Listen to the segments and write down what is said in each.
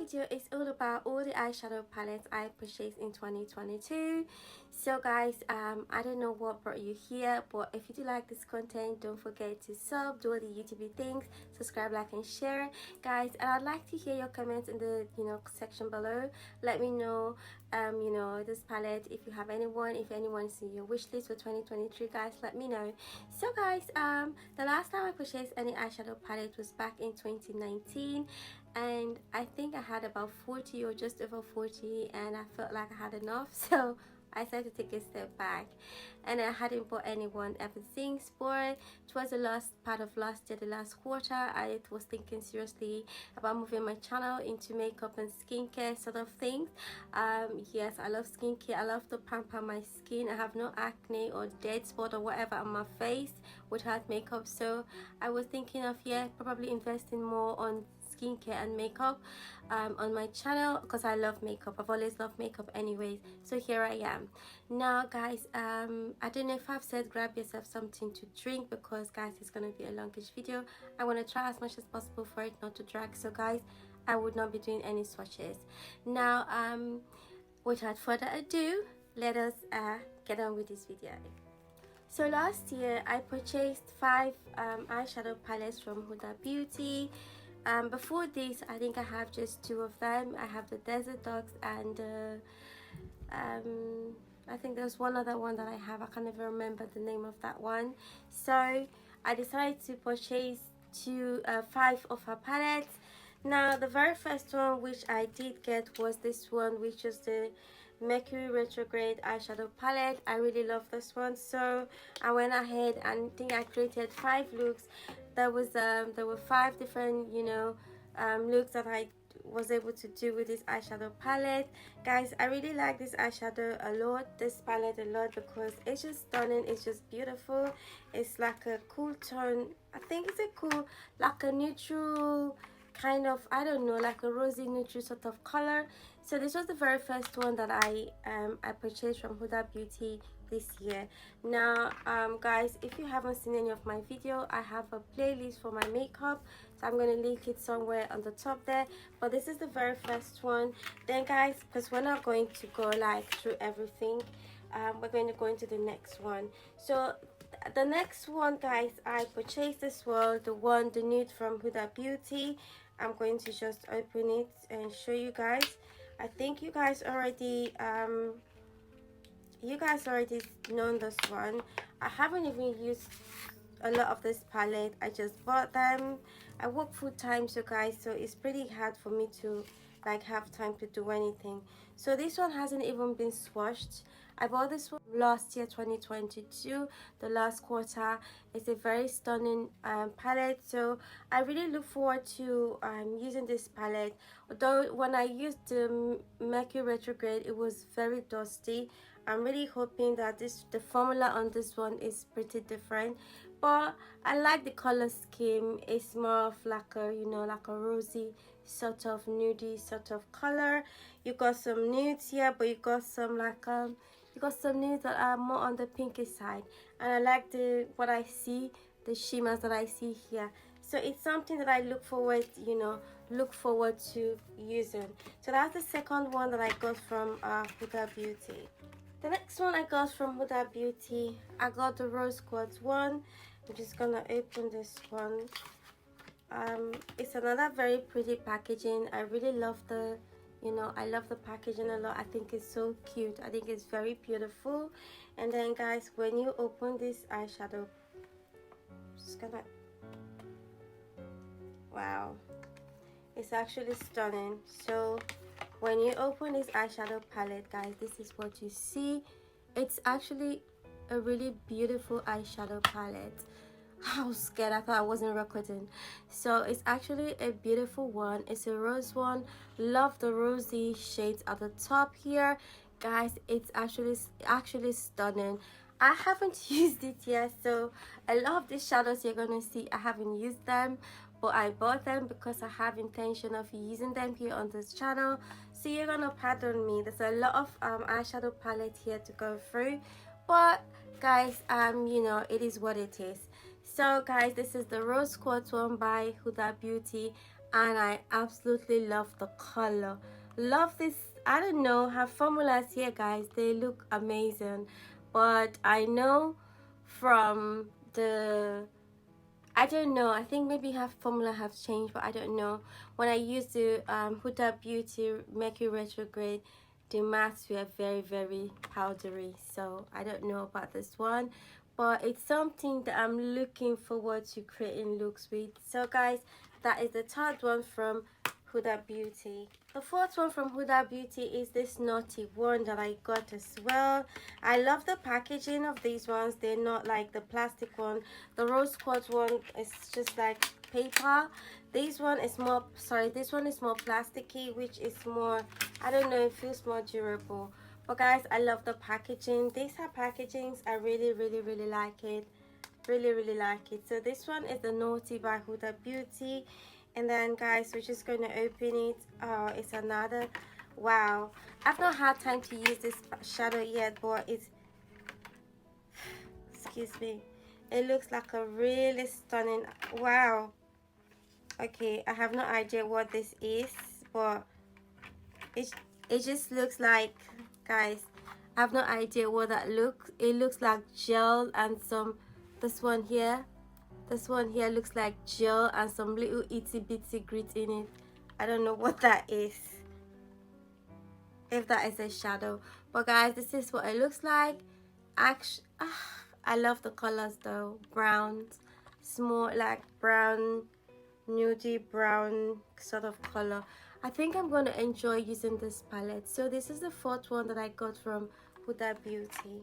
video is all about all the eyeshadow palettes I purchased in 2022. So guys, I don't know what brought you here, but if you do like this content, don't forget to sub, do all the YouTube things, subscribe, like and share, guys. And I'd like to hear your comments in the section below. Let me know this palette, if you have anyone, if anyone's in your wish list for 2023, guys, let me know. So guys, the last time I purchased any eyeshadow palette was back in 2019, and I think I had about 40 or just over 40, and I felt like I had enough, so I decided to take a step back, and I hadn't bought anyone ever since. But towards the last part of last year, the last quarter, I was thinking seriously about moving my channel into makeup and skincare sort of things. Yes, I love skincare. I love to pamper my skin. I have no acne or dead spot or whatever on my face without makeup, so I was thinking of probably investing more on skincare and makeup on my channel, because I love makeup. I've always loved makeup anyways, so here I am now, guys. I don't know if I've said grab yourself something to drink, because guys, it's gonna be a longish video. I want to try as much as possible for it not to drag, so guys, I would not be doing any swatches now. Without further ado, let us get on with this video. So last year I purchased 5 eyeshadow palettes from Huda Beauty. Before this, I think I have just 2 of them. I have the Desert Dogs and I think there's one other one that I have. I can't even remember the name of that one. So I decided to purchase 5 of her palettes. Now the very first one which I did get was this one, which is the Mercury Retrograde eyeshadow palette. I really love this one, so I went ahead and I think I created 5 looks. There were 5 different looks that I was able to do with this eyeshadow palette. Guys, I really like this eyeshadow a lot, this palette a lot, because it's just stunning. It's just beautiful. It's like a cool tone. I think it's a cool, like a neutral kind of, I don't know, like a rosy neutral sort of color. So this was the very first one that I purchased from Huda Beauty this year. Now guys, if you haven't seen any of my video, I have a playlist for my makeup, so I'm going to link it somewhere on the top there, but this is the very first one. Then guys, because we're not going to go like through everything, we're going to go into the next one. So the next one, guys, I purchased this one, the nude from Huda Beauty. I'm going to just open it and show you guys. I think you guys already known this one. I haven't even used a lot of this palette. I just bought them. I work full time, so guys, so it's pretty hard for me to like have time to do anything. So this one hasn't even been swatched. I bought this one last year, 2022, the last quarter. It's a very stunning palette, so I really look forward to using this palette. Although when I used the Mercury Retrograde, it was very dusty. I'm really hoping that the formula on this one is pretty different, but I like the color scheme. It's more of like a like a rosy sort of nudie sort of color. You got some nudes here, but you got some like some nudes that are more on the pinky side, and I like the shimmers that I see here. So it's something that I look forward to using. So that's the second one that I got from Huda Beauty. The next one I got from Huda Beauty, I got the Rose Quartz one. I'm just gonna open this one. It's another very pretty packaging. I really love the I love the packaging a lot. I think it's so cute. I think it's very beautiful. And then guys, when you open this eyeshadow, just gonna, wow, it's actually stunning. So when you open this eyeshadow palette, guys, this is what you see. It's actually a really beautiful eyeshadow palette. I was scared. I thought I wasn't recording. So it's actually a beautiful one. It's a rose one. Love the rosy shades at the top here, guys. It's actually stunning. I haven't used it yet, so a lot of these shadows you're gonna see, I haven't used them, but I bought them because I have intention of using them here on this channel. So you're gonna pardon me. There's a lot of eyeshadow palette here to go through, but guys, it is what it is. So guys, this is the Rose Quartz one by Huda Beauty. and I absolutely love the color. Love this. I don't know, her formulas here, guys, they look amazing, but I know from the, I don't know, I think maybe her formula have changed, but I don't know. When I used the Huda Beauty Mercury Retrograde, the mattes were very, very powdery, so I don't know about this one, but it's something that I'm looking forward to creating looks with. So guys, that is the third one from Huda Beauty. The fourth one from Huda Beauty is this naughty one that I got as well. I love the packaging of these ones. They're not like the plastic one. The rose quartz one is just like paper. This one is more, sorry, this one is more plasticky, which is more, I don't know, it feels more durable. But guys, I love the packaging. These are packagings. I really, really, really like it. Really, really like it. So this one is the Naughty by Huda Beauty. And then guys, we're just going to open it. Oh, it's another, wow, I've not had time to use this shadow yet, but it's, excuse me, it looks like a really stunning, wow. Okay, I have no idea what this is, but it just looks like, guys, I have no idea what that looks. It looks like gel and some, this one here looks like gel and some little itty bitty grit in it. I don't know what that is, if that is a shadow, but guys, this is what it looks like. Actually, I love the colors though. Browns, small, like brown, nudie brown sort of color. I think I'm going to enjoy using this palette. So this is the fourth one that I got from Huda Beauty.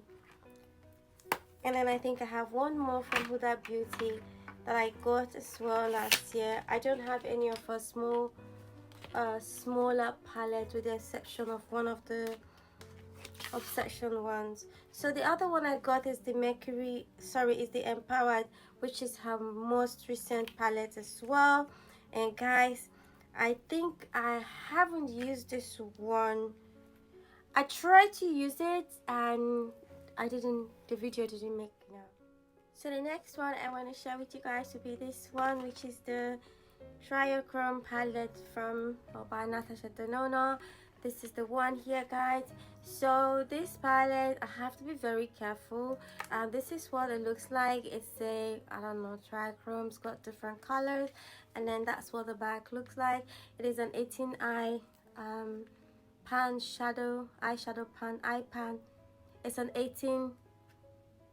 And then I think I have one more from Huda Beauty that I got as well last year. I don't have any of her smaller palette, with the exception of one of the Obsession ones. So the other one I got is the is the Empowered, which is her most recent palette as well. And guys, I think I haven't used this one. I tried to use it and the video didn't make it. So the next one I want to share with you guys will be this one, which is the Triochrome palette from by Natasha Denona. This is the one here, guys. So this palette, I have to be very careful. This is what it looks like. It's a, I don't know, trichrome. It's got different colors, and then that's what the back looks like. It is an 18 eye pan eyeshadow pan eye pan. It's an 18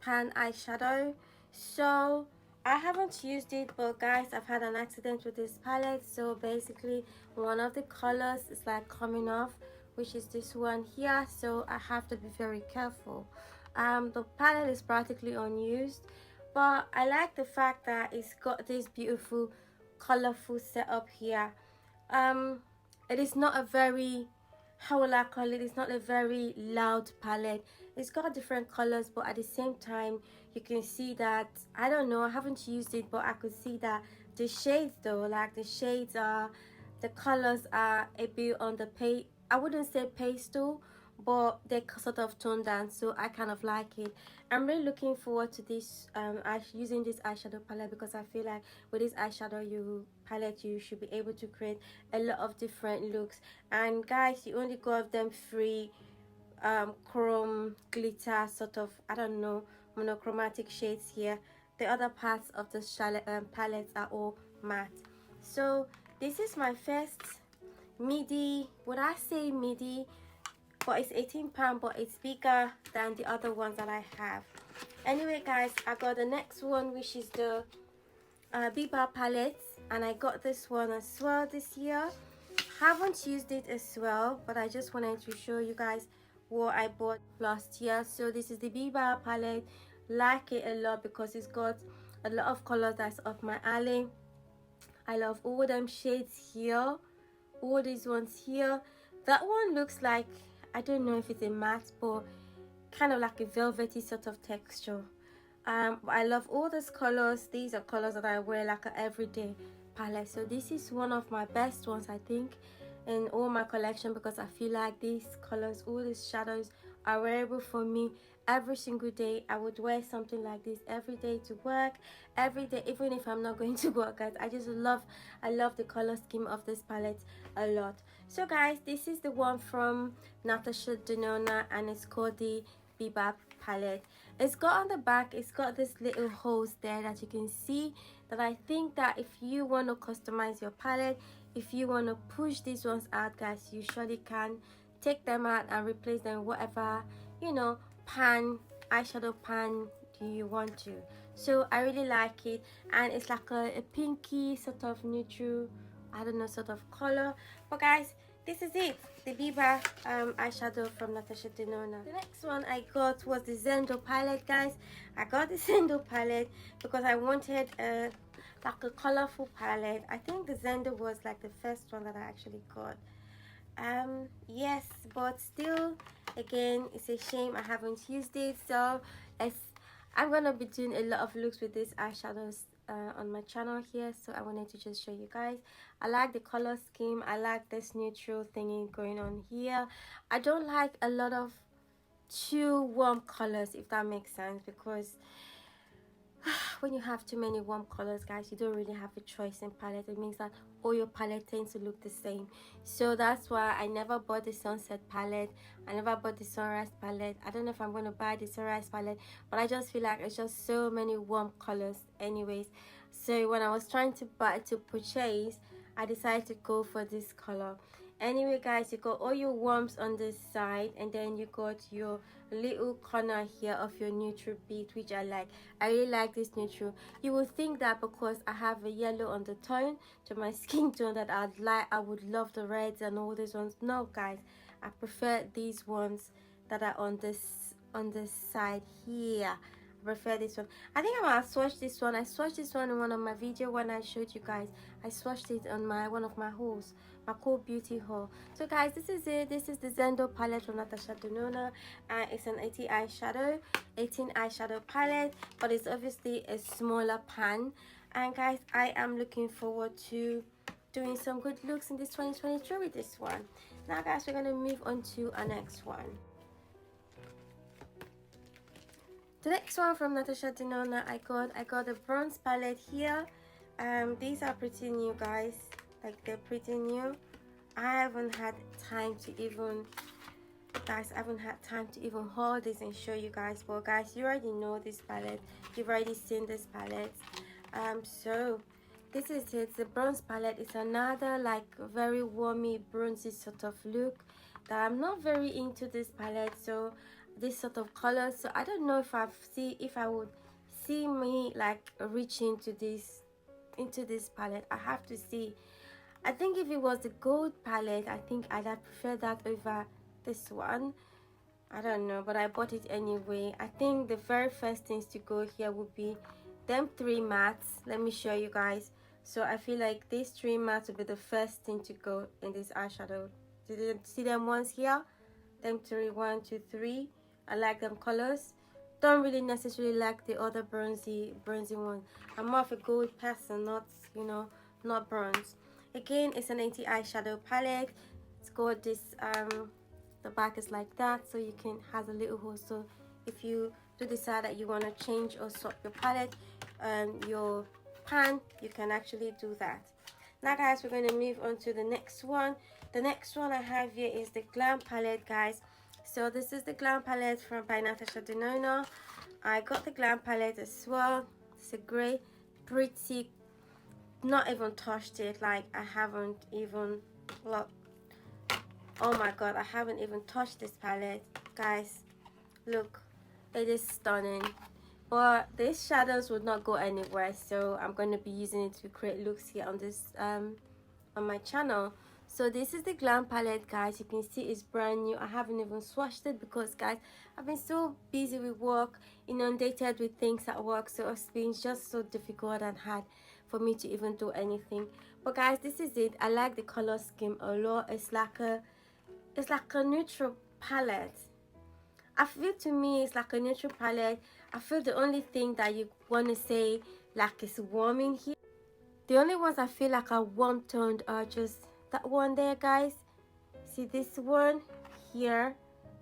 pan eyeshadow. So I haven't used it, but guys, I've had an accident with this palette. So basically one of the colors is like coming off, which is this one here, so I have to be very careful. The palette is practically unused, but I like the fact that it's got this beautiful colorful setup here. It is not a very, how will I call it, it's not a very loud palette. It's got different colors, but at the same time you can see that, I don't know, I haven't used it, but I could see that the shades though, like the shades are, the colors are a bit on the I wouldn't say pastel, but they're sort of toned down, so I kind of like it. I'm really looking forward to this using this eyeshadow palette, because I feel like with this eyeshadow palette you should be able to create a lot of different looks. And guys, you only got them free chrome glitter sort of, I don't know, monochromatic shades here. The other parts of the palettes are all matte. So this is my first midi, would I say midi, but it's 18 pounds, but it's bigger than the other ones that I have. Anyway guys, I got the next one, which is the Biba palette, and I got this one as well this year. Haven't used it as well, but I just wanted to show you guys what I bought last year. So this is the Biba palette. Like it a lot because it's got a lot of colors that's up my alley. I love all them shades here, all these ones here. That one looks like, I don't know if it's a matte, but kind of like a velvety sort of texture. I love all these colors. These are colors that I wear like an everyday palette. So this is one of my best ones, I think, in all my collection, because I feel like these colors, all these shadows are wearable for me every single day. I would wear something like this every day to work, every day, even if I'm not going to work, guys. I love the color scheme of this palette a lot. So guys, this is the one from Natasha Denona, and it's called the Bebop palette. It's got on the back, it's got this little holes there that you can see, that I think that if you want to customize your palette, if you want to push these ones out, guys, you surely can take them out and replace them with whatever, you know, eyeshadow pan do you want to. So I really like it, and it's like a pinky sort of neutral, I don't know, sort of color. But guys, this is it, the Biba eyeshadow from Natasha Denona. The next one I got was the Zendo palette, guys. I got the Zendo palette because I wanted like a colorful palette. I think the Zendo was like the first one that I actually got. Yes, but still, again, it's a shame I haven't used it. So I'm gonna be doing a lot of looks with these eyeshadows on my channel here, so I wanted to just show you guys. I like the color scheme. I like this neutral thingy going on here. I don't like a lot of too warm colors, if that makes sense, because when you have too many warm colors, guys, you don't really have a choice in palette. It means that all your palette tends to look the same. So that's why I never bought the Sunset palette. I never bought the Sunrise palette. I don't know if I'm going to buy the Sunrise palette, but I just feel like it's just so many warm colors anyways. So when I was trying to purchase, I decided to go for this color. Anyway, guys, you got all your warms on this side, and then you got your little corner here of your neutral bead, which I like. I really like this neutral. You would think that because I have a yellow undertone to my skin tone that I would love the reds and all these ones. No, guys, I prefer these ones that are on this side here. I prefer this one. I think I'm gonna swatch this one. I swatched this one in one of my videos when I showed you guys. I swatched it on one of my hauls, my Huda Beauty haul. So guys, this is it. This is the Zendo palette from Natasha Denona, and it's an 18 eyeshadow palette, but it's obviously a smaller pan. And guys, I am looking forward to doing some good looks in this 2023 with this one. Now guys, we're gonna move on to our next one. The next one from Natasha Denona, I got a bronze palette here. These are pretty new, guys. Like, they're pretty new. I haven't had time to even hold this and show you guys. But guys, you already know this palette. You've already seen this palette. So this is it. The bronze palette is another like very warmy bronzy sort of look that I'm not very into this palette. So this sort of color, so I don't know if I would see me like reach into this palette. I have to see. I think if it was the gold palette, I think I'd have preferred that over this one. I don't know, but I bought it anyway. I think the very first things to go here would be them 3 mattes. Let me show you guys. So I feel like these 3 mattes would be the first thing to go in this eyeshadow. Did you see them ones here? Them 3, 1, 2, 3. I like them colors. Don't really necessarily like the other bronzy one. I'm more of a gold person, not, you know, not bronze. Again, it's an 80 eyeshadow palette. It's got this the back is like that, so you can has a little hole. So if you do decide that you want to change or swap your palette, your pan, you can actually do that. Now guys, we're going to move on to the next one. The next one I have here is the Glam palette, guys. So this is the Glam palette by Natasha Denona. I got the Glam palette as well. It's a great, pretty, not even touched it. Like, I haven't even, look, oh my god, I haven't even touched this palette, guys. Look, it is stunning. But these shadows would not go anywhere, so I'm going to be using it to create looks here on this on my channel. So this is the Glam palette, guys. You can see it's brand new. I haven't even swatched it because, guys, I've been so busy with work, inundated with things at work, so it's been just so difficult and hard for me to even do anything. But guys, this is it. I like the color scheme a lot. It's like a neutral palette. I feel, to me, it's like a neutral palette. I feel the only thing that you want to say like is warm in here. The only ones I feel like are warm toned are just that one there, guys. See this one here,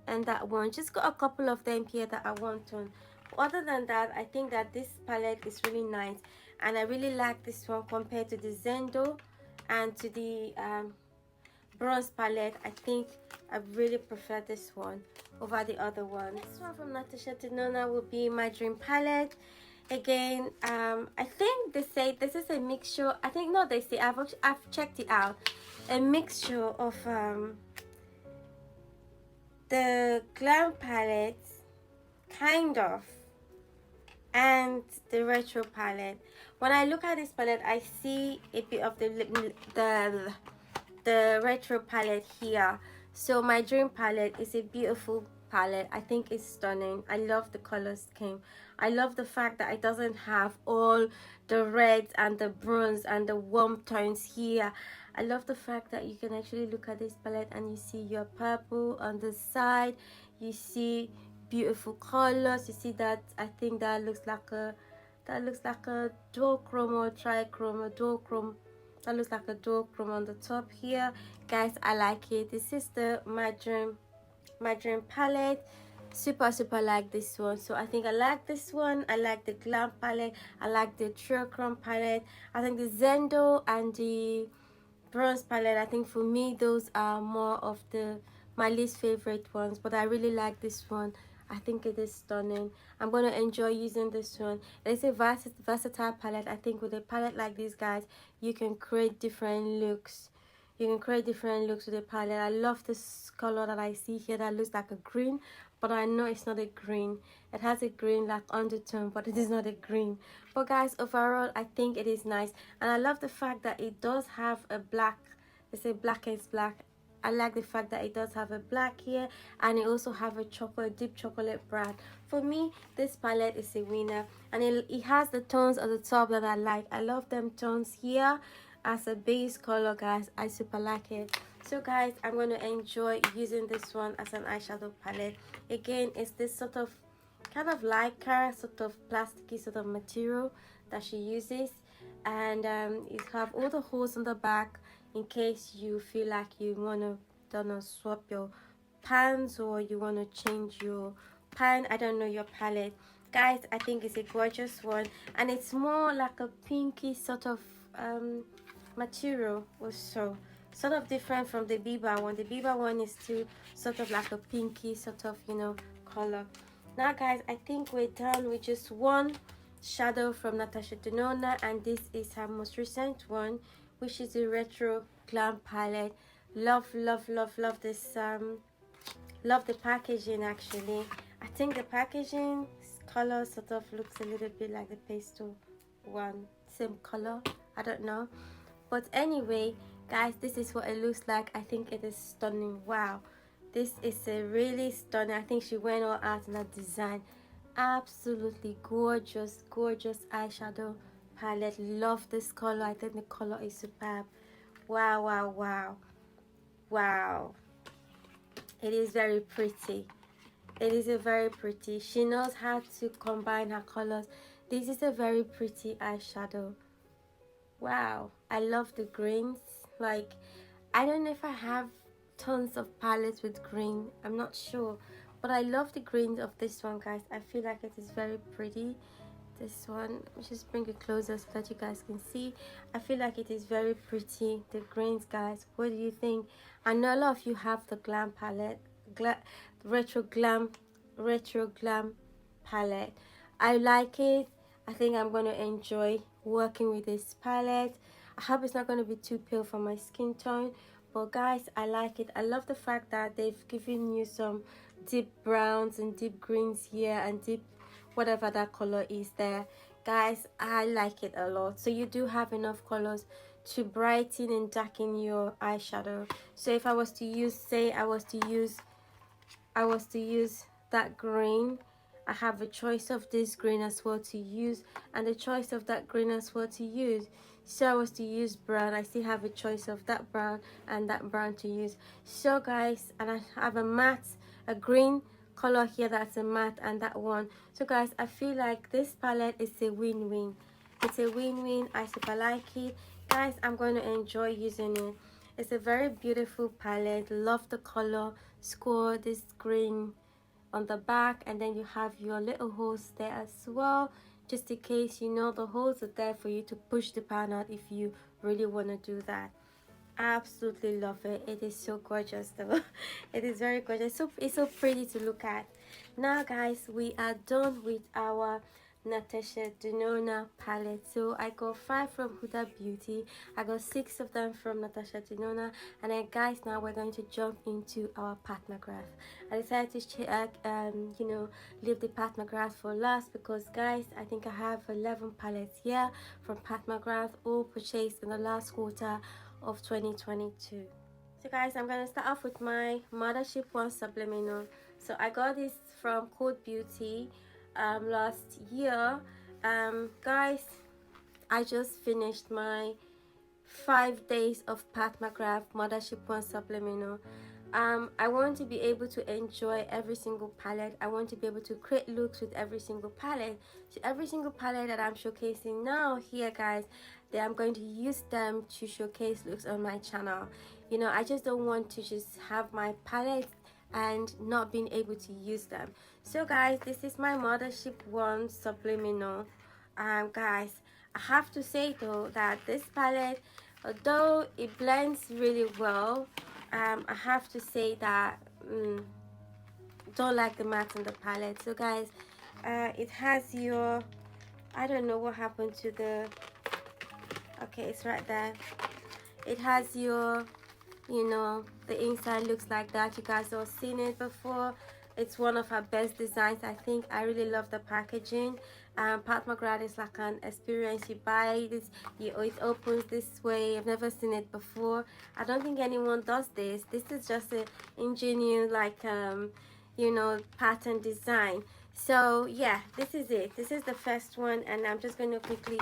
and that one. Just got a couple of them here that I want on. Other than that, I think that this palette is really nice, and I really like this one compared to the Zendo and to the bronze palette. I think I really prefer this one over the other one. This one from Natasha Denona will be my dream palette. Again, I think they say this is a mixture. I think no, they say I've checked it out. A mixture of the glam palette, kind of, and the retro palette. When I look at this palette, I see a bit of the retro palette here. So my dream palette is a beautiful palette. I think it's stunning. I love the color scheme. I love the fact that it doesn't have all the reds and the bronze and the warm tones here. I love the fact that you can actually look at this palette and you see your purple on the side. You see beautiful colors. You see that, I think that looks like a duochrome or trichrome or duochrome. That looks like a duochrome on the top here. Guys, I like it. This is the my dream palette. Super like this one. So I think I like this one. I like the glam palette. I like the trichrome palette. I think the Zendo and the bronze palette, I think for me those are more of my least favorite ones, but I really like this one. I think it is stunning. I'm going to enjoy using this one. It's a versatile palette. I think with a palette like this, guys, you can create different looks. You can create different looks with a palette. I love this color that I see here that looks like a green, but I know it's not a green. It has a green like undertone, but it is not a green. But guys, overall, I think it is nice. And I love the fact that it does have a black. They say black is black. I like the fact that it does have a black here, and it also have a deep chocolate brown. For me, this palette is a winner, and it has the tones at the top that I like. I love them tones here as a base color, guys. I super like it. So guys, I'm going to enjoy using this one as an eyeshadow palette. Again, it's this sort of kind of lycra, sort of plasticky sort of material that she uses, and it have all the holes on the back in case you feel like you want to swap your pans, or you want to change your pan, I don't know, your palette. Guys, I think it's a gorgeous one, and it's more like a pinky sort of material also, sort of different from the Biba one. The Biba one is still sort of like a pinky sort of, you know, color. Now guys, I think we're done with just one shadow from Natasha Denona, and this is her most recent one, which is the retro glam palette. Love this love the packaging. Actually, I think the packaging color sort of looks a little bit like the pastel one, same color, I don't know, but anyway guys, this is what it looks like. I think it is stunning. Wow, this is a really stunning. I think she went all out in that design. Absolutely gorgeous eyeshadow palette. Love this color. I think the color is superb. Wow, it is very pretty. It is a very pretty. She knows how to combine her colors. This is a very pretty eyeshadow. Wow, I love the greens. Like, I don't know if I have tons of palettes with green, I'm not sure, but I love the greens of this one, guys. I feel like it is very pretty. This one, let me just bring it closer so that you guys can see. I feel like it is very pretty, the greens, guys. What do you think? I know a lot of you have the glam palette, retro glam palette. I like it. I think I'm going to enjoy working with this palette. I hope it's not going to be too pale for my skin tone, but guys, I like it. I love the fact that they've given you some deep browns and deep greens here, and deep whatever that color is there. Guys, I like it a lot. So you do have enough colors to brighten and darken your eyeshadow. So if I was to use, say I was to use that green, I have a choice of this green as well to use, and a choice of that green as well to use. So I was to use brown, I still have a choice of that brown and that brown to use. So guys, and I have a matte, a green color here that's a matte, and that one. So guys, I feel like this palette is a win-win. It's a win-win. I super like it, guys. I'm going to enjoy using it. It's a very beautiful palette. Love the color. Score this green on the back, and then you have your little holes there as well, just in case, you know, the holes are there for you to push the pan out if you really want to do that. Absolutely love it. It is so gorgeous though. It is very gorgeous. So it's so pretty to look at. Now guys, we are done with our Natasha Denona palette. So I got 5 from Huda Beauty, I got 6 of them from Natasha Denona, and then guys, now we're going to jump into our Pat McGrath. I decided to check, you know, leave the Pat McGrath for last because guys, I think I have 11 palettes here from Pat McGrath, all purchased in the last quarter of 2022. So guys, I'm gonna start off with my Mothership 1 Subliminal. So I got this from Huda Beauty last year. Guys, I just finished my 5 days of Pat McGrath Mothership 1 Subliminal. I want to be able to enjoy every single palette. I want to be able to create looks with every single palette. So every single palette that I'm showcasing now here, guys, that I'm going to use them to showcase looks on my channel. You know, I just don't want to just have my palette and not being able to use them. So guys, this is my Mothership 1 Subliminal. Guys, I have to say though that this palette, although it blends really well, I have to say that don't like the matte on the palette. So guys, it has your, I don't know what happened to the, okay, it's right there. It has your, you know, the inside looks like that. You guys all seen it before. It's one of her best designs. I think I really love the packaging. Pat McGrath is like an experience. You buy this, it opens this way. I've never seen it before. I don't think anyone does this. This is just an ingenious, like you know, pattern design. So yeah, this is it. This is the first one, and I'm just going to quickly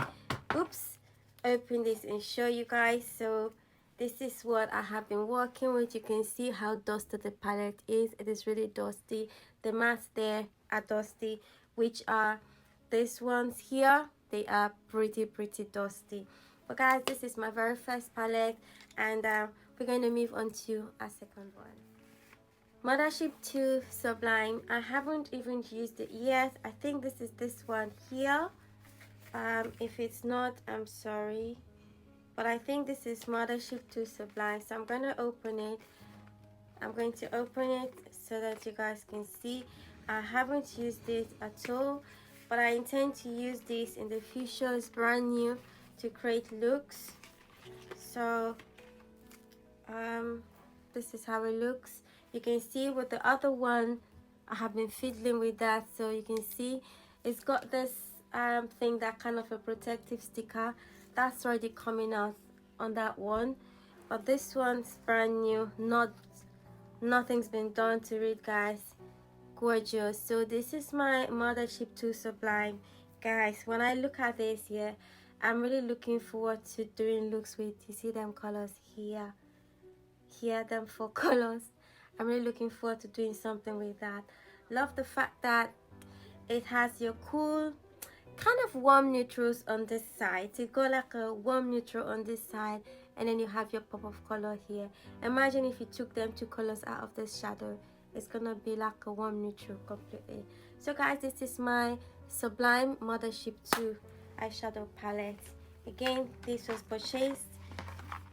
open this and show you guys. So this is what I have been working with. You can see how dusty the palette is. It is really dusty. The mattes there are dusty, which are these ones here. They are pretty dusty. But guys, this is my very first palette, and we're going to move on to our second one. Mothership 2 Sublime. I haven't even used it yet. I think this is this one here. If it's not, I'm sorry. But I think this is Mothership 2 Sublime. So I'm going to open it. I'm going to open it so that you guys can see. I haven't used it at all, but I intend to use this in the future. It's brand new to create looks. So this is how it looks. You can see with the other one, I have been fiddling with that. So you can see it's got this thing, that kind of a protective sticker. That's already coming out on that one, but this one's brand new. Nothing's been done to it, guys. Gorgeous. So this is my Mothership 2 Sublime. Guys, when I look at this here, I'm really looking forward to doing looks with, you see them colors here, them 4 colors. I'm really looking forward to doing something with that. Love the fact that it has your cool, kind of warm neutrals on this side. So you go like a warm neutral on this side, and then you have your pop of color here. Imagine if you took them 2 colors out of this shadow. It's gonna be like a warm neutral completely. So guys, this is my Sublime Mothership 2 eyeshadow palette. Again, this was purchased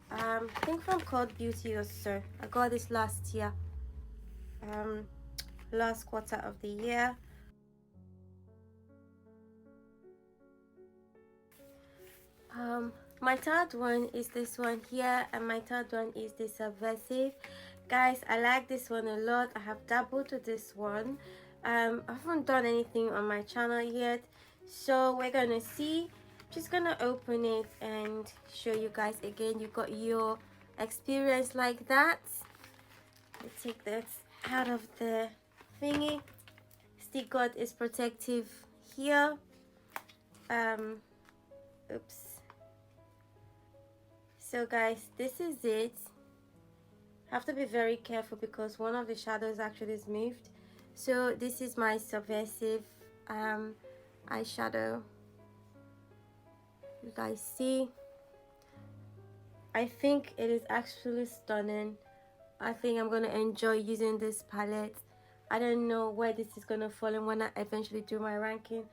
I think from Huda Beauty or so. I got this last year, last quarter of the year. My third one is this one here, and my third one is the Subversive. Guys, I like this one a lot. I have dabbled with this one. I haven't done anything on my channel yet, so we're gonna see. Just gonna open it and show you guys again. You got your experience like that. Let's take this out of the thingy. Still got its protective here. Oops. So guys, this is it. Have to be very careful because one of the shadows actually is moved. So this is my Subversive eyeshadow. You guys see, I think it is actually stunning. I think I'm gonna enjoy using this palette. I don't know where this is gonna fall in when I eventually do my ranking,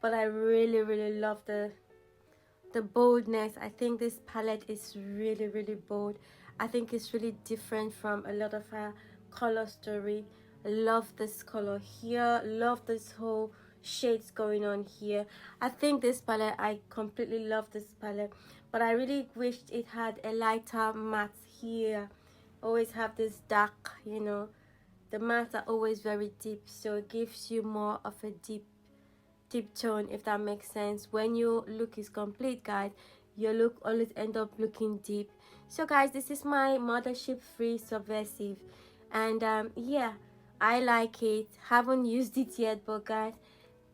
but I really love the boldness. I think this palette is really bold. I think it's really different from a lot of her color story. I love this color here, love this whole shades going on here. I think this palette, I completely love this palette, but I really wished it had a lighter matte here. Always have this dark, you know, the mattes are always very deep, so it gives you more of a deep tone, if that makes sense. When your look is complete, guys, your look always end up looking deep. So guys, this is my Mothership Free Subversive, and yeah, I like it. Haven't used it yet, but guys,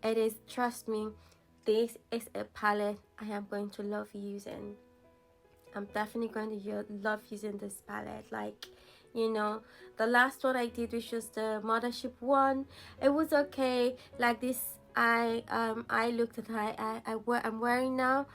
it is, trust me, this is a palette I am going to love using. I'm definitely going to love using this palette. Like, you know, the last one I did, which was the Mothership one, it was okay. Like this, I looked at I'm wearing now.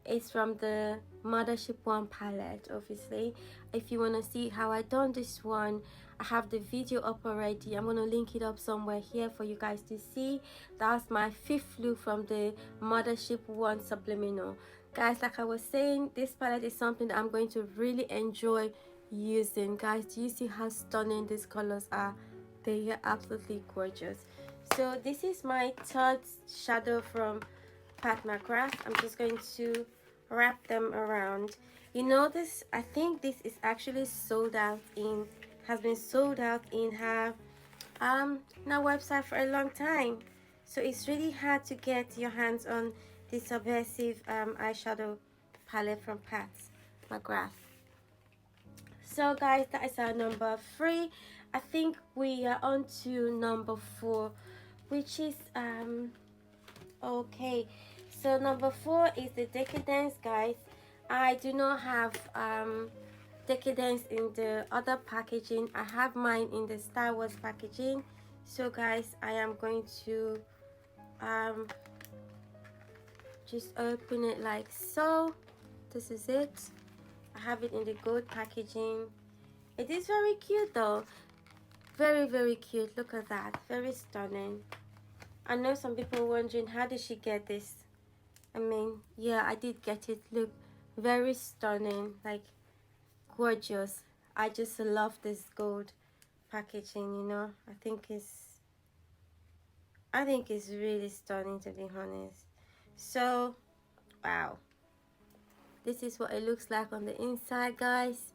It's from the Mothership one palette. Obviously, if you want to see how I done this one, I have the video up already. I'm gonna link it up somewhere here for you guys to see. That's my 5th look from the Mothership one Subliminal. Guys, like I was saying, this palette is something that I'm going to really enjoy using. Guys, do you see how stunning these colors are? They are absolutely gorgeous. So this is my 3rd shadow from McGrath. I'm just going to wrap them around. You know, this, I think this is actually sold out in, has been sold out in her now website for a long time. So it's really hard to get your hands on this subversive eyeshadow palette from McGrath. So guys, that is our number 3. I think we are on to number 4, which is okay. So number 4 is the Decadence, guys. I do not have Decadence in the other packaging. I have mine in the Star Wars packaging. So guys, I am going to just open it like so. This is it. I have it in the gold packaging. It is very cute though, very cute. Look at that, very stunning. I know some people are wondering, how did she get this? I mean, yeah, I did get it. Look, very stunning, like gorgeous. I just love this gold packaging, you know. I think it's really stunning, to be honest. So wow, this is what it looks like on the inside, guys.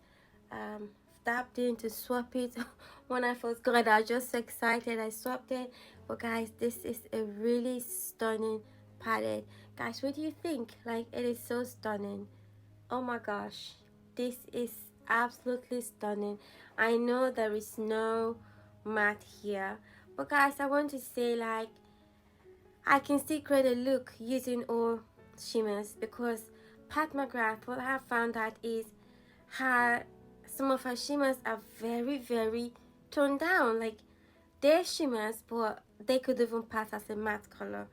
Tapped in to swap it. When I first got it, I was just so excited, I swapped it. But guys, this is a really stunning palette. Guys, what do you think? Like, it is so stunning. Oh my gosh, this is absolutely stunning. I know there is no matte here, but guys, I want to say, like, I can still create a look using all shimmers, because McGrath, what I have found out is some of her shimmers are very toned down. Like, they're shimmers, but they could even pass as a matte color.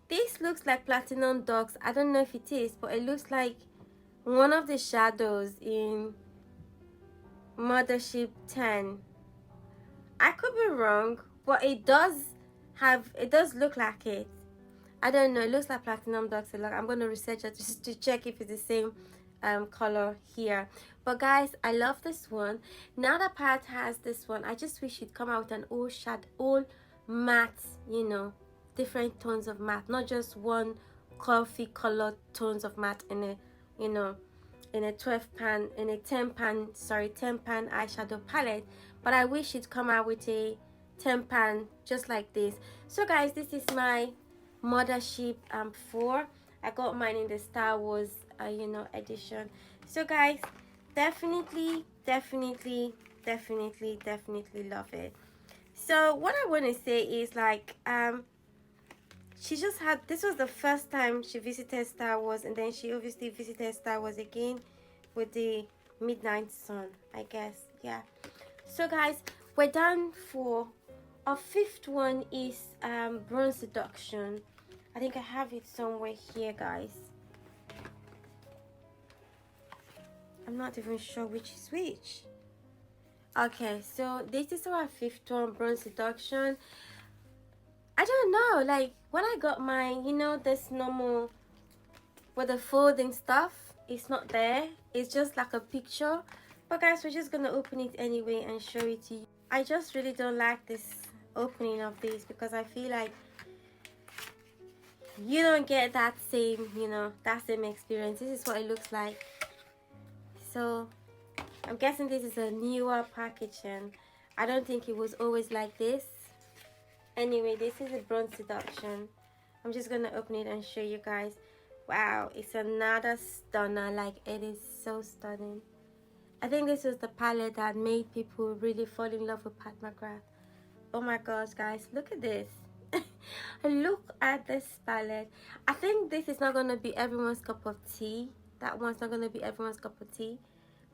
This looks like Platinum Dogs. I don't know if it is, but it looks like one of the shadows in Mothership 10. I could be wrong, but it does look like it. I don't know, it looks like Platinum Dogs a lot. I'm going to research it just to check if it's the same color here. But guys, I love this one. Now that Pat has this one, I just wish it'd come out with an all matte, you know, different tones of matte, not just one coffee colored tones of matte in a, you know, in a 10 pan eyeshadow palette. But I wish it'd come out with a 10 pan just like this. So guys, this is my Mothership 4. I got mine in the Star Wars you know, edition. So guys, definitely love it. So what I want to say is, like, she just had, this was the first time she visited Star Wars, and then she obviously visited Star Wars again with the Midnight Sun, I guess. Yeah. So guys, we're done for our 5th one. Is Bronze Seduction. I think I have it somewhere here, guys. I'm not even sure which is which. Okay, so this is our fifth one, Bronze Seduction. I don't know, like when I got mine, you know, this normal with the folding stuff, it's not there. It's just like a picture. But guys, we're just gonna open it anyway and show it to you. I just really don't like this opening of this because I feel like you don't get that same, you know, that same experience. This is what it looks like. So I'm guessing this is a newer packaging. I don't think it was always like this. Anyway, this is a Bronze Seduction. I'm just gonna open it and show you guys. Wow, it's another stunner. Like, it is so stunning. I think this was the palette that made people really fall in love with Pat McGrath. Oh my gosh, guys, look at this. Look at this palette. I think this is not gonna be everyone's cup of tea. That one's not gonna be everyone's cup of tea.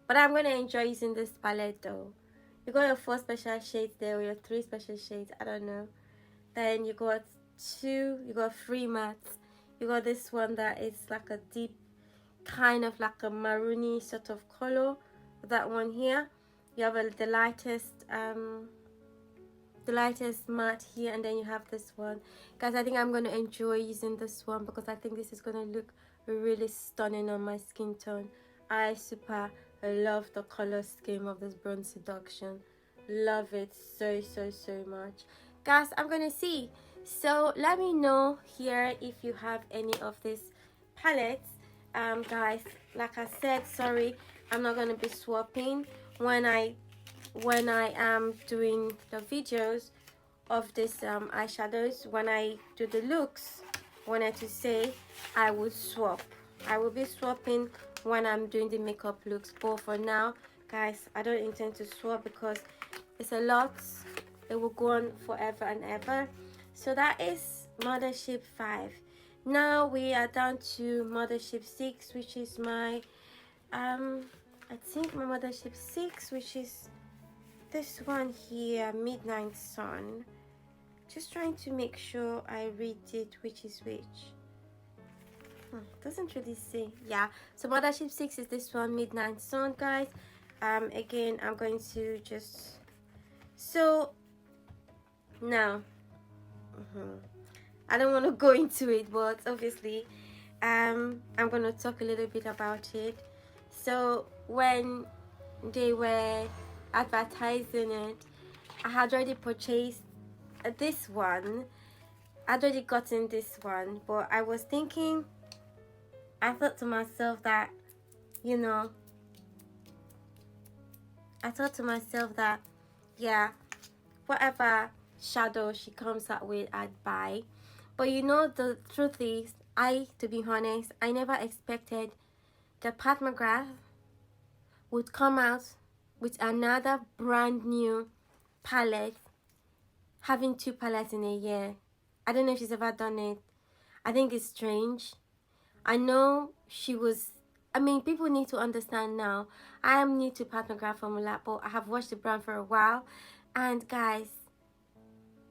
But I'm gonna enjoy using this palette though. You got your 4 special shades there, or your 3 special shades, I don't know. Then you got 3 mattes. You got this one that is like a deep, kind of like a maroony sort of color. That one here. You have the lightest matte here, and then you have this one. Guys, I think I'm gonna enjoy using this one because I think this is gonna look really stunning on my skin tone. I love the color scheme of this Bronze Seduction. Love it so much. Guys, I'm gonna see. So let me know here if you have any of these palettes. Guys, like I said, sorry, I'm not gonna be swapping when I am doing the videos of this eyeshadows. When I do the looks, wanted to say I will swap. I will be swapping when I'm doing the makeup looks, but for now, guys, I don't intend to swap because it's a lot. It will go on forever and ever. So that is Mothership 5. Now we are down to Mothership 6, which is my I think my Mothership 6, which is this one here, Midnight Sun. Just trying to make sure I read it, which is which. Doesn't really say. Yeah, so Mothership 6 is this one, Midnight Sun, guys. Again, I'm going to just, so now I don't want to go into it, but obviously I'm going to talk a little bit about it. So when they were advertising it, I had already purchased this one. I'd already gotten this one, but I was thinking, I thought to myself that, you know, yeah, whatever shadow she comes out with, I'd buy. But you know, the truth is, to be honest, I never expected that Pat McGrath would come out with another brand new palette, having 2 palettes in a year. I don't know if she's ever done it. I think it's strange. I know she was, I mean, people need to understand now. I am new to Pat McGrath formula, but I have watched the brand for a while. And guys,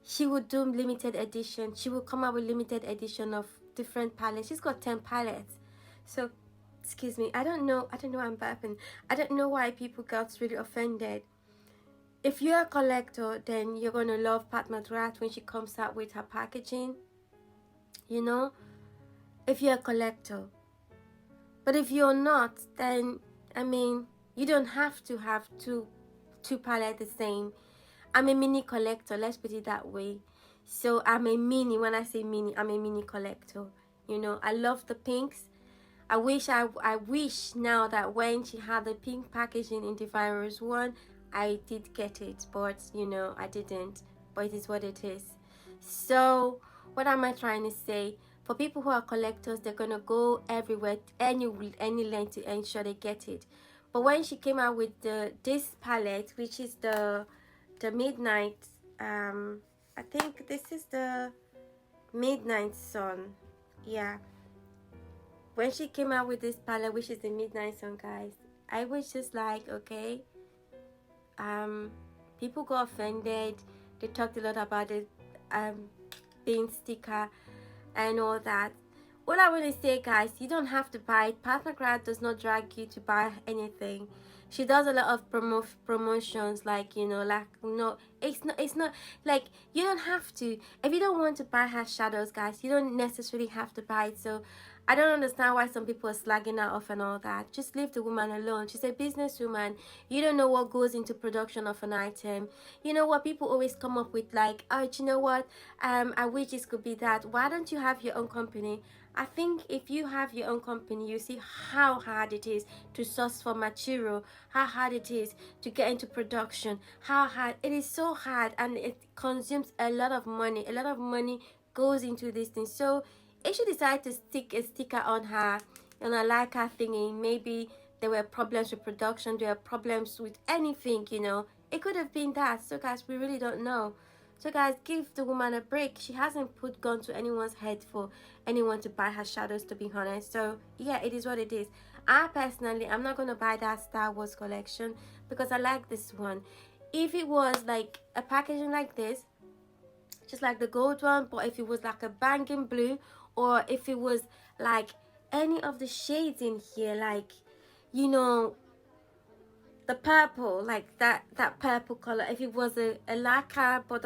she would do limited edition. She will come out with limited edition of different palettes. She's got 10 palettes. So, excuse me, I don't know I'm burping. I don't know why people got really offended. If you're a collector, then you're going to love Pat McGrath when she comes out with her packaging. You know? If you're a collector. But if you're not, then, I mean, you don't have to have two palettes the same. I'm a mini collector, let's put it that way. So I'm a mini, when I say mini, I'm a mini collector. You know, I love the pinks. I wish now that when she had the pink packaging in Divine Rose 1, I did get it, but you know, I didn't. But it is what it is. So what am I trying to say? For people who are collectors, they're gonna go everywhere, any length to ensure they get it. But when she came out with this palette, which is the Midnight, I think this is the Midnight Sun. Yeah. When she came out with this palette, which is the Midnight Sun, guys, I was just like, okay. People got offended. They talked a lot about it being sticker and all that. All I want to say, guys, you don't have to buy it. McGrath does not drag you to buy anything. She does a lot of promotions, like, you know, like, no, it's not like, you don't have to. If you don't want to buy her shadows, guys, you don't necessarily have to buy it. So I don't understand why some people are slagging her off and all that. Just leave the woman alone. She's a businesswoman. You don't know what goes into production of an item. You know what, people always come up with, like, oh, do you know what, I wish this could be that. Why don't you have your own company? I think if you have your own company, you see how hard it is to source for material, how hard it is to get into production, how hard it is. So hard, and it consumes a lot of money. A lot of money goes into this thing. So if she decided to stick a sticker on her like her thingy, maybe there were problems with production, there were problems with anything, you know, it could have been that. So guys, we really don't know. So guys, give the woman a break. She hasn't put gun to anyone's head for anyone to buy her shadows, to be honest. So yeah, it is what it is. I personally, I'm not going to buy that Star Wars collection because I like this one. If it was like a packaging like this, just like the gold one, but if it was like a banging blue, or if it was like any of the shades in here, like, you know, the purple, like that purple color, if it was a lacquer, but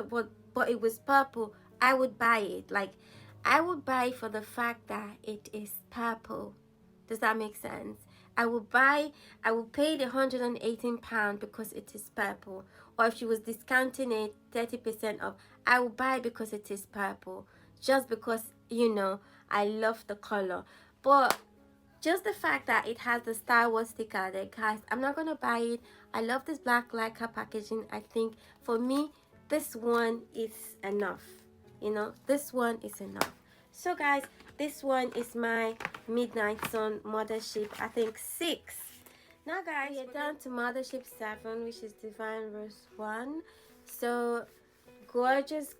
it was purple, I would buy it. Like, I would buy for the fact that it is purple. Does that make sense? I will pay the £118 because it is purple. Or if she was discounting it 30% off, I will buy because it is purple. Just because, you know, I love the color. But just the fact that it has the Star Wars sticker there, guys, I'm not gonna buy it. I love this black lacquer packaging. I think for me, this one is enough. You know, this one is enough. So guys, this one is my Midnight Sun Mothership, I think 6. Now guys, we're down to Mothership 7, which is Divine Rose 1. So gorgeous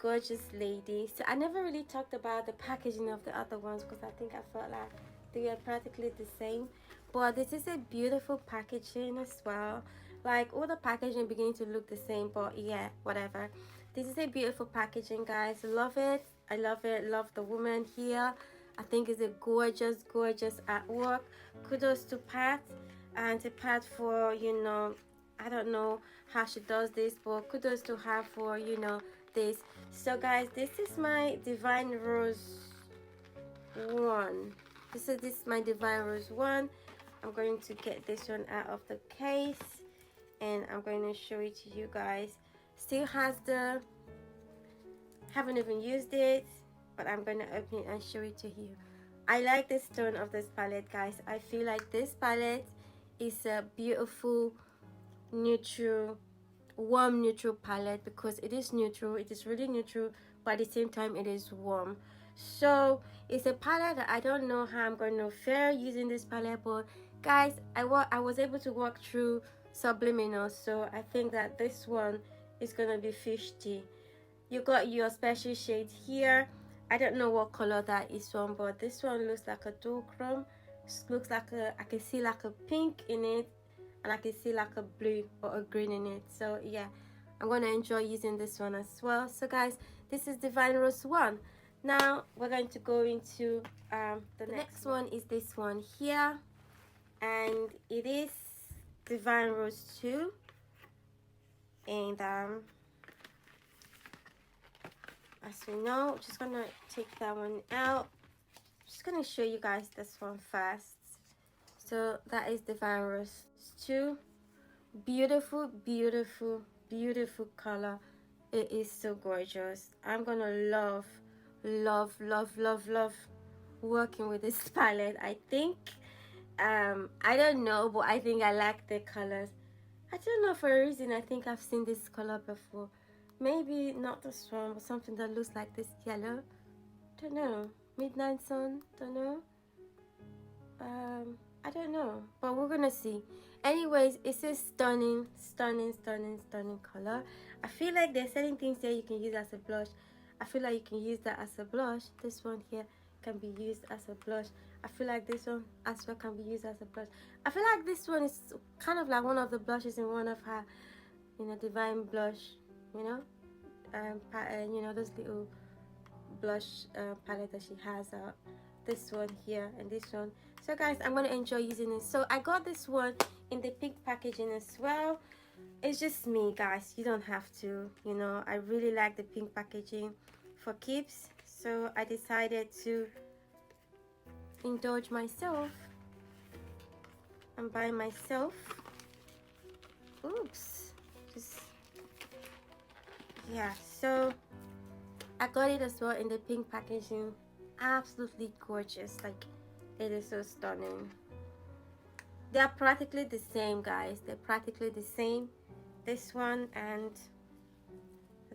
lady. So I never really talked about the packaging of the other ones because I think I felt like they are practically the same, but this is a beautiful packaging as well. Like, all the packaging beginning to look the same, but yeah, whatever. This is a beautiful packaging, guys. Love it. I love it. Love the woman here. I think it's a gorgeous artwork. Kudos to Pat, and to Pat for, you know, I don't know how she does this, but kudos to her for, you know, this. So guys, this is my Divine Rose 1. This is my Divine Rose 1. I'm going to get this one out of the case and I'm going to show it to you guys. Still has the, haven't even used it, but I'm going to open it and show it to you. I like the tone of this palette, guys. I feel like this palette is a beautiful neutral, warm neutral palette, because it is neutral. It is really neutral, but at the same time it is warm. So it's a palette that I don't know how I'm going to fare using this palette, but guys, I was able to walk through Subliminal, so I think that this one is gonna be 50. You got your special shade here. I don't know what color that is from, but this one looks like a duochrome. Looks like I can see like a pink in it, and I can see like a blue or a green in it. So yeah, I'm gonna enjoy using this one as well. So guys, this is Divine Rose 1. Now we're going to go into the next one is this one here, and it is Divine Rose 2. And as we know, just gonna take that one out. Just gonna show you guys this one first. So that is Divine Rose 2. Beautiful color. It is so gorgeous. I'm gonna love working with this palette. I think I don't know, but I think I like the colors. I don't know, for a reason I think I've seen this color before. Maybe not this one, but something that looks like this yellow. Don't know. Midnight Sun, don't know. I don't know, but we're gonna see. Anyways, it's a stunning color. I feel like there's certain things there you can use as a blush. I feel like you can use that as a blush. This one here can be used as a blush. I feel like this one as well can be used as a blush. I feel like this one is kind of like one of the blushes in one of her, you know, Divine blush, you know, you know, those little blush palette that she has out. this one here and this one. So guys, I'm gonna enjoy using it. So I got this one in the pink packaging as well. It's just me, guys, you don't have to, you know. I really like the pink packaging for keeps, so I decided to indulge myself and buy myself, oops, just, yeah. So I got it as well in the pink packaging. Absolutely gorgeous, like it is so stunning. They are practically the same, guys. They're practically the same, this one and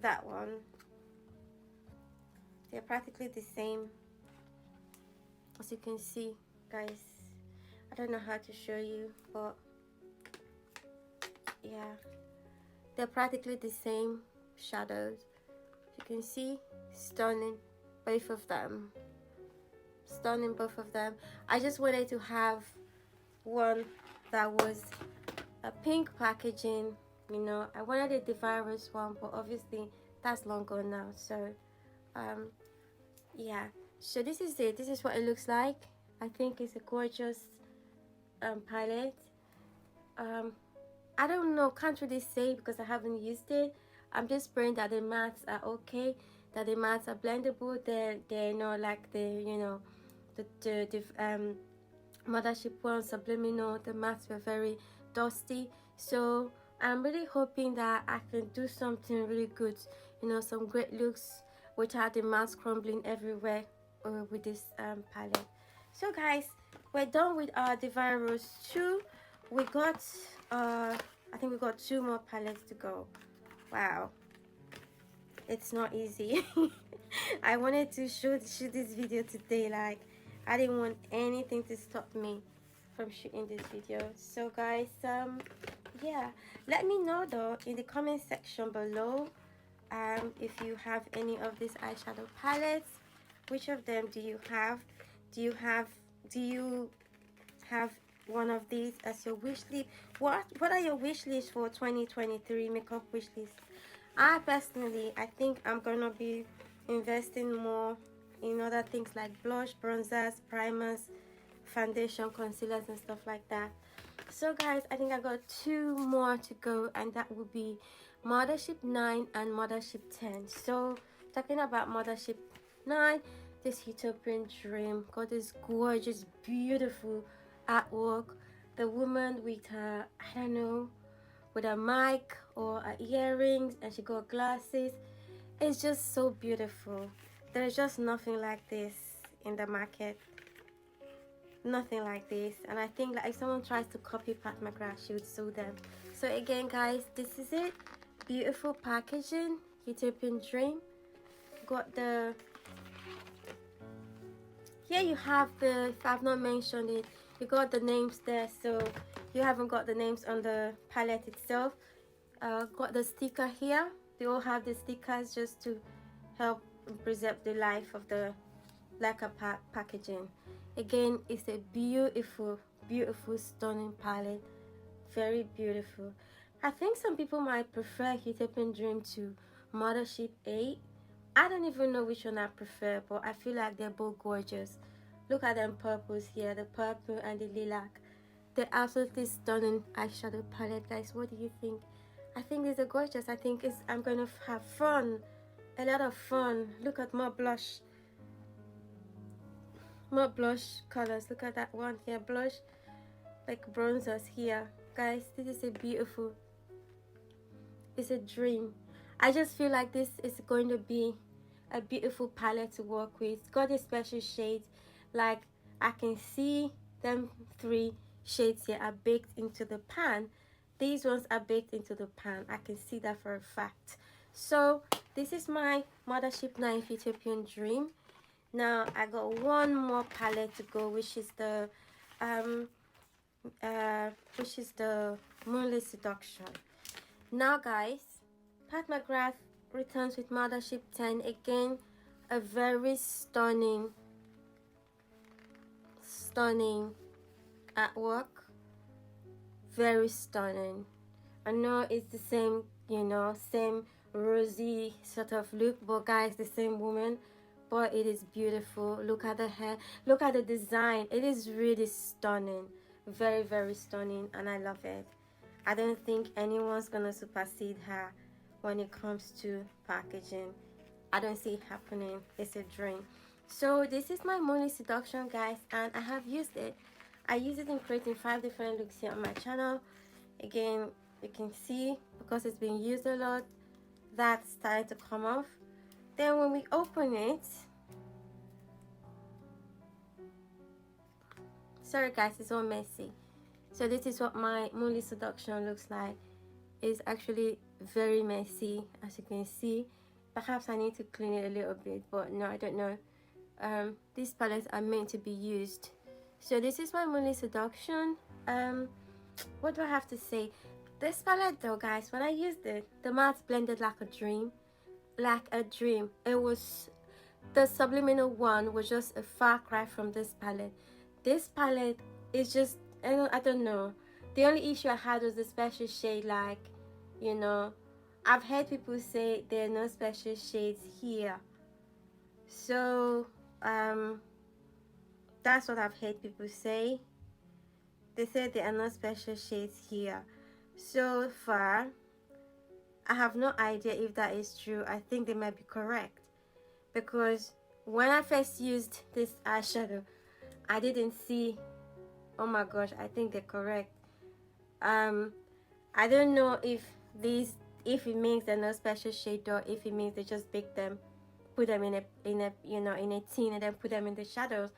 that one. They're practically the same, as you can see, guys. I don't know how to show you, but yeah, they're practically the same shadows. You can see, stunning, both of them. Stunning, both of them. I just wanted to have one that was a pink packaging, you know. I wanted the virus one, but obviously that's long gone now. So yeah, so this is it. This is what it looks like. I think it's a gorgeous palette. I don't know, can't really say because I haven't used it. I'm just praying that the mattes are okay, that the mattes are blendable. They're not like the, you know, the Mothership one, Subliminal, the mattes were very dusty. So I'm really hoping that I can do something really good, you know, some great looks without the mattes crumbling everywhere with this palette. So guys, we're done with our Divine Rose 2. We got I think we got 2 more palettes to go. Wow, it's not easy. I wanted to shoot this video today. Like, I didn't want anything to stop me from shooting this video. So guys, yeah, let me know though in the comment section below if you have any of these eyeshadow palettes. Which of them do you have? Do you have one of these as your wish list? What are your wish lists for 2023 makeup wish list? I personally, I think I'm gonna be investing more in other things like blush, bronzers, primers, foundation, concealers and stuff like that. So guys, I think I got 2 more to go, and that will be Mothership 9 and Mothership 10. So talking about Mothership 9, this Utopian Dream got this gorgeous, beautiful artwork. The woman with her, I don't know, with a mic or her earrings, and she got glasses. It's just so beautiful. There's just nothing like this in the market. Nothing like this. And I think that if someone tries to copy Pat McGrath, she would sue them. So again guys, this is it. Beautiful packaging, Utopian Dream. Got the, here you have the, if I've not mentioned it, you got the names there, so you haven't got the names on the palette itself. Got the sticker here. They all have the stickers just to help preserve the life of the lacquer packaging. Again, it's a beautiful, beautiful, stunning palette. Very beautiful. I think some people might prefer Utopian Dream to Mothership 8. I don't even know which one I prefer, but I feel like they're both gorgeous. Look at them purples here, the purple and the lilac. They're absolutely stunning eyeshadow palette, guys. What do you think? I think these are gorgeous. I think I'm going to have fun, a lot of fun. Look at more blush colors. Look at that one here, blush, like bronzers here. Guys, this is a beautiful, it's a dream. I just feel like this is going to be a beautiful palette to work with. It's got a special shades, like I can see them 3 shades here are baked into the pan. These ones are baked into the pan. I can see that for a fact. So this is my Mothership 9 Utopian Dream. Now I got 1 more palette to go, which is the Moonlit Seduction. Now guys, Pat McGrath returns with Mothership 10 again. A very stunning artwork. Very stunning. I know it's the same, you know, same rosy sort of look, but guys, the same woman, but it is beautiful. Look at the hair, look at the design. It is really stunning, very, very stunning, and I love it. I don't think anyone's gonna supersede her when it comes to packaging. I don't see it happening. It's a dream. So this is my Mhuaa Seduction, guys, and I have used it. I use it in creating 5 different looks here on my channel. Again, you can see because it's been used a lot, that started to come off. Then when we open it, sorry guys, it's all messy. So this is what my Mhuaa Seduction looks like. It's actually very messy, as you can see. Perhaps I need to clean it a little bit, but no, I don't know. These palettes are meant to be used. So this is my Mhuaa Seduction. What do I have to say? This palette though, guys, when I used it, the matte blended like a dream. Like a dream. It was, the subliminal one was just a far cry from this palette. This palette is just, I don't know. The only issue I had was the special shade, like, you know, I've heard people say there are no special shades here. So that's what I've heard people say. They said there are no special shades here. So far, I have no idea if that is true. I think they might be correct, because when I first used this eyeshadow, I didn't see. Oh my gosh, I think they're correct. I don't know if it means they're no special shade, or if it means they just bake them, put them in a you know, in a tin and then put them in the shadows.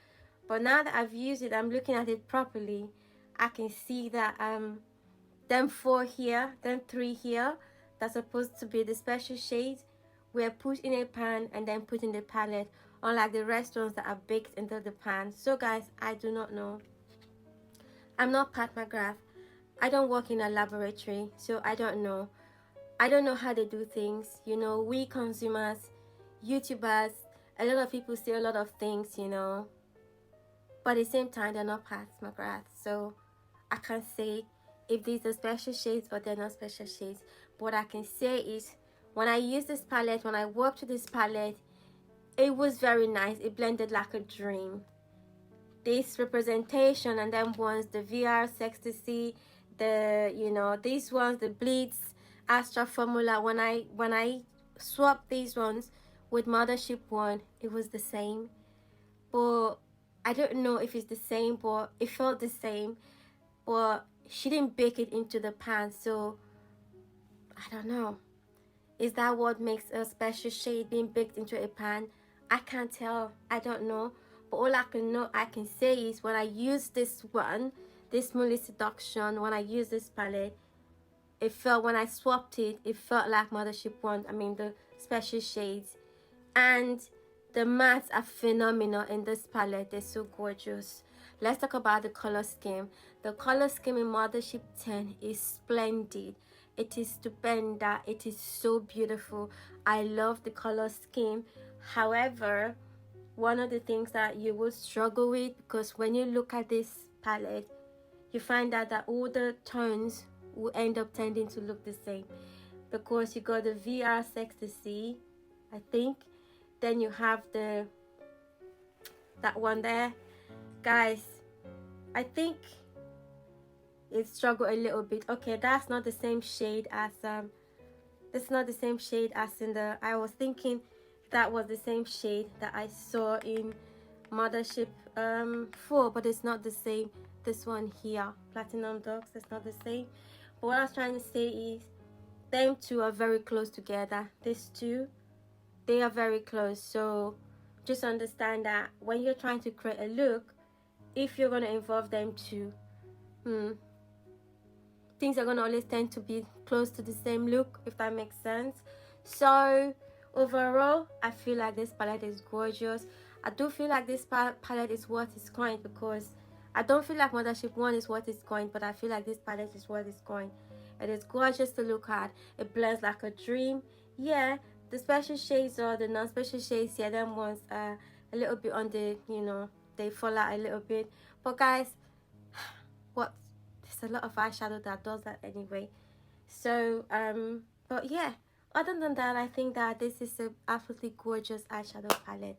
But now that I've used it, I'm looking at it properly. I can see that them 4 here, them 3 here, that's supposed to be the special shades, were put in a pan and then put in the palette, unlike the rest ones that are baked into the pan. So guys, I do not know. I'm not Pat McGrath. I don't work in a laboratory, so I don't know. I don't know how they do things. You know, we consumers, YouTubers, a lot of people say a lot of things, you know, but at the same time, they're not Pat McGrath, so I can't say if these are special shades or they're not special shades. But what I can say is, when I used this palette, when I worked with this palette, it was very nice. It blended like a dream. This representation and then ones, the VR Ecstasy, the, you know, these ones, the Blitz Astra Formula, when I swapped these ones with Mothership one, it was the same. But I don't know if it's the same, but it felt the same. But she didn't bake it into the pan, so I don't know. Is that what makes a special shade being baked into a pan? I can't tell. I don't know. But all I can say is, when I use this one, this Mhuaa Seduction, when I use this palette, it felt, when I swapped it, it felt like Mothership one. I mean, the special shades. And the mattes are phenomenal in this palette. They're so gorgeous. Let's talk about the color scheme. The color scheme in Mothership 10 is splendid. It is stupenda. It is so beautiful. I love the color scheme. However, one of the things that you will struggle with, because when you look at this palette, you find out that all the tones will end up tending to look the same, because you got the VR Ecstasy, I think, then you have that one there, guys. I think it struggled a little bit. Okay, that's not the same shade as it's not the same shade as in the, I was thinking that was the same shade that I saw in Mothership 4, but it's not the same. This one here, Platinum Dogs, it's not the same. But what I was trying to say is, them two are very close together. These two, they are very close. So just understand that when you're trying to create a look, if you're going to involve them two, things are going to always tend to be close to the same look, if that makes sense. So overall, I feel like this palette is gorgeous. I do feel like this palette is worth its coin, because I don't feel like Mothership 1 is worth its coin, but I feel like this palette is worth its coin. It is gorgeous to look at. It blends like a dream. Yeah, the special shades or the non-special shades, yeah, them ones are a little bit on the, you know, they fall out a little bit. But guys, there's a lot of eyeshadow that does that anyway. So but yeah, other than that, I think that this is a absolutely gorgeous eyeshadow palette.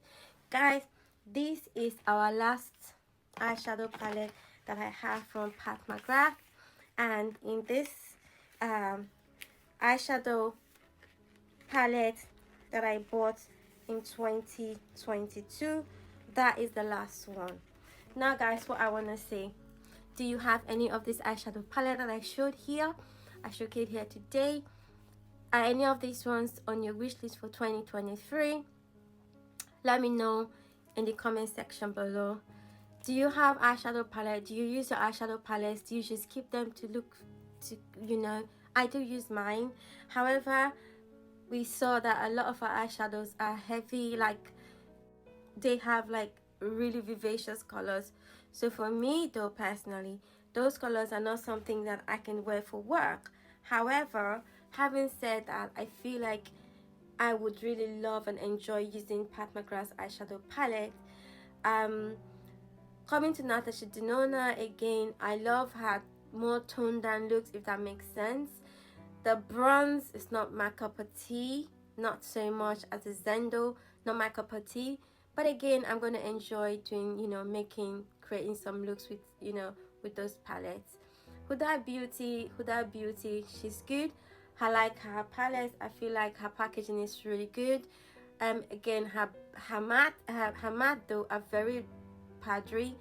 Guys, this is our last eyeshadow palette that I have from McGrath, and in this eyeshadow palette that I bought in 2022, that is the last one. Now guys, what I want to say, do you have any of this eyeshadow palette that I showed here? I showed it here today. Are any of these ones on your wish list for 2023? Let me know in the comment section below. Do you have eyeshadow palette? Do you use your eyeshadow palettes? Do you just keep them to look to, you know? I do use mine. However, we saw that a lot of our eyeshadows are heavy, like they have like really vivacious colors. So for me though, personally, those colors are not something that I can wear for work. However, having said that, I feel like I would really love and enjoy using McGrath's eyeshadow palette. Coming to Natasha Denona again, I love her more toned down looks, if that makes sense. The bronze is not my cup of tea, not so much as the Zendo, not my cup of tea. But again, I'm going to enjoy doing, you know, creating some looks with, you know, with those palettes. Huda Beauty, she's good. I like her palettes. I feel like her packaging is really good. Again, her matte though are very powdery.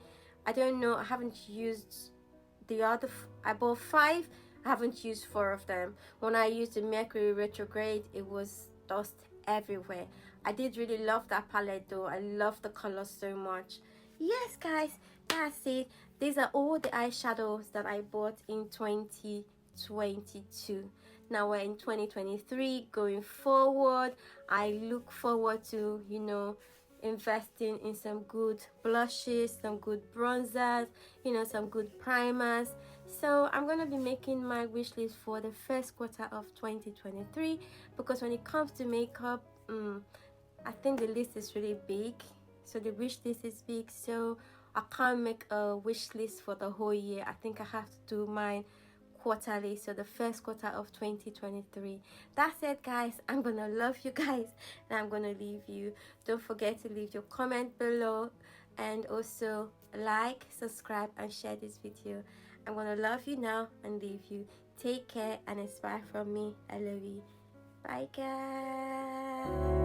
I don't know, I haven't used the other, I bought 5. I haven't used 4 of them. When I used the Mercury Retrograde, it was dust everywhere. I did really love that palette though. I love the color so much. Yes guys, that's it. These are all the eyeshadows that I bought in 2022. Now we're in 2023. Going forward, I look forward to, you know, investing in some good blushes, some good bronzers, you know, some good primers. So I'm going to be making my wish list for the first quarter of 2023, because when it comes to makeup, I think the list is really big. So the wish list is big, so I can't make a wish list for the whole year. I think I have to do mine quarterly, so the first quarter of 2023. That's it guys. I'm gonna love you guys and I'm gonna leave you. Don't forget to leave your comment below, and also like, subscribe and share this video. I'm gonna love you now and leave you. Take care and inspire from me. I love you. Bye guys.